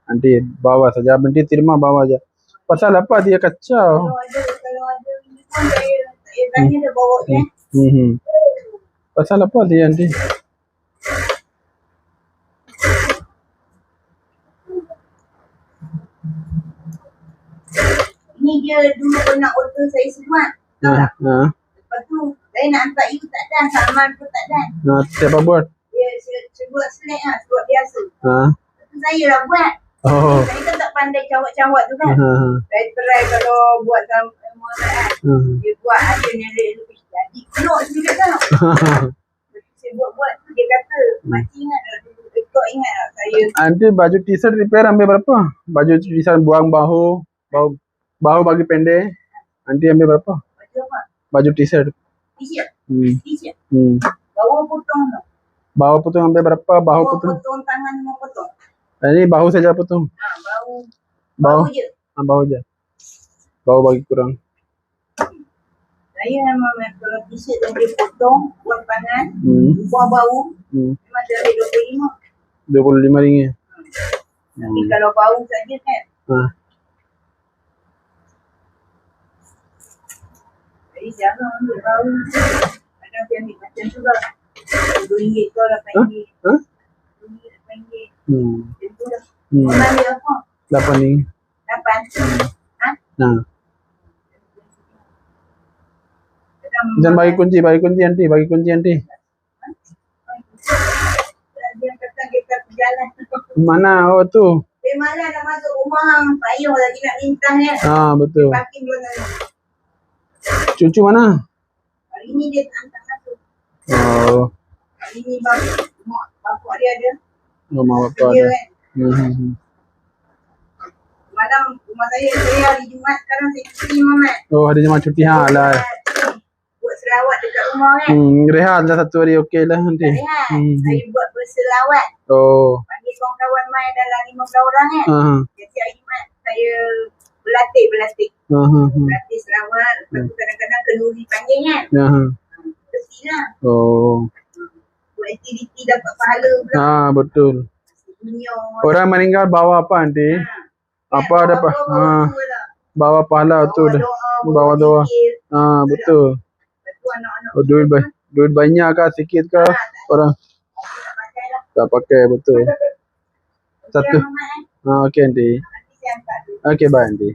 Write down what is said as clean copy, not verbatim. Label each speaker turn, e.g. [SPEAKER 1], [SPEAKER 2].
[SPEAKER 1] Nanti bawa saja, nanti terima bawa aja. Pasal apa dia kacau?
[SPEAKER 2] Kalau ada ini pun saya tanya dia bawa je.
[SPEAKER 1] Pasal apa dia nanti?
[SPEAKER 2] Ini dia dulu pernah order saya semua. Lepas tu saya nak hantar you tak ada, Salman pun tak ada.
[SPEAKER 1] Siapa buat?
[SPEAKER 2] Dia buat select lah, buat biasa. Lepas tu saya lah buat. Saya kan tak pandai cawak-cawak tu kan. Saya try kalau buat sama Muhammad kan. Dia buat ada yang lebih jadi peluk sedikit tau. Saya buat tu dia kata, makcik ingat lah dulu. Kau ingat lah saya.
[SPEAKER 1] Nanti baju t-shirt repair ambil berapa? Baju t-shirt buang bahu bagi pendek. Nanti ambil berapa?
[SPEAKER 2] Baju apa?
[SPEAKER 1] Baju t-shirt.
[SPEAKER 2] T-shirt? T-shirt? Bawah potong tau.
[SPEAKER 1] Bawah potong ambil berapa? Bahu potong?
[SPEAKER 2] Potong tangan mau potong.
[SPEAKER 1] Ini bahu saja potong.
[SPEAKER 2] Bahu je.
[SPEAKER 1] Bahu je. Bahu bagi kurang.
[SPEAKER 2] Saya memang kalau t-shirt yang dia potong, buat tangan, buah bau, memang dia ambil
[SPEAKER 1] 25 ringgit.
[SPEAKER 2] Tapi kalau bau saja kan. Jadi jangan ambil bau. Kadang dia ambil macam tu lah. RM2 kau RM8. RM2, RM8. Macam tu lah. Kau ambil apa?
[SPEAKER 1] RM8.
[SPEAKER 2] 8?
[SPEAKER 1] Jangan bagi kunci nanti,
[SPEAKER 2] Dia kata kita berjalan.
[SPEAKER 1] Mana tu?
[SPEAKER 2] Dia malah nak masuk rumah, payah lagi nak lintahnya.
[SPEAKER 1] Betul.
[SPEAKER 2] Parking belum ada.
[SPEAKER 1] Cucu mana?
[SPEAKER 2] Hari ni dia tak hantar masuk. Hari ni bapak dia ada.
[SPEAKER 1] Mak bapak
[SPEAKER 2] dia
[SPEAKER 1] ada.
[SPEAKER 2] Kan. Malam rumah saya hari Jumat sekarang saya cuti Muhammad.
[SPEAKER 1] Hari Jumat cuti lah.
[SPEAKER 2] Buat selawat dekat rumah kan.
[SPEAKER 1] Rehat lah satu hari okey lah nanti.
[SPEAKER 2] Rehat. Saya buat berselawat. Panggil kawan-kawan main dalam 15 orang kan. Jadi hari Jumat saya berlatih. Berlatih selawat. Lepas tu kadang-kadang kenduri panggil kan. Bersih lah. Buat aktiviti dapat pahala pula.
[SPEAKER 1] Betul. Orang meninggal bawa apa nanti? Apa dapat? Bawa pahala tu. Bawa doa. Betul. Duit banyak kah sikit kah orang tak pakai betul. Satu. Okey nanti. Okey bye nanti.